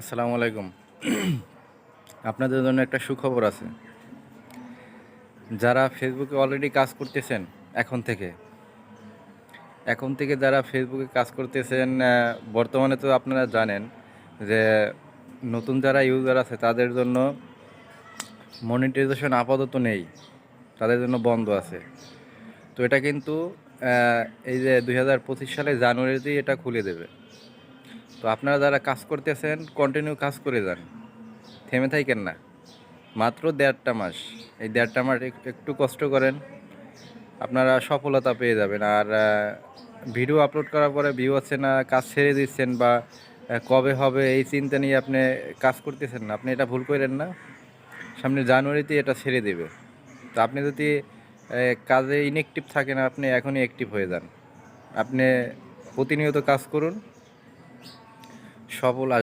আসসালামু আলাইকুম। আপনাদের জন্য একটা সুখবর আছে। যারা ফেসবুকে অলরেডি কাজ করতেছেন এখন থেকে, যারা ফেসবুকে কাজ করতেছেন, বর্তমানে তো আপনারা জানেন যে নতুন যারা ইউজার আছে তাদের জন্য মনিটাইজেশন আপাতত নেই, তাদের জন্য বন্ধ আছে। তো এটা কিন্তু এই যে 2025 সালে জানুয়ারিতেই এটা খুলে দেবে। তো আপনারা যারা কাজ করতেছেন কন্টিনিউ কাজ করে যান, থেমে থাকেন না। মাত্র 1.5টা মাস, এই 1.5টা মাস একটু কষ্ট করেন, আপনারা সফলতা পেয়ে যাবেন। আর ভিডিও আপলোড করার পরে ভিউ হচ্ছে না, কাজ ছেড়ে দিচ্ছেন বা কবে হবে এই চিন্তা নিয়ে আপনি কাজ করতেছেন না, আপনি এটা ভুল করেন না। সামনে জানুয়ারিতে এটা ছেড়ে দেবে। তো আপনি যদি কাজে ইনঅ্যাক্টিভ থাকেন, আপনি এখনই অ্যাক্টিভ হয়ে যান। আপনি প্রতিনিয়ত কাজ করুন, সফল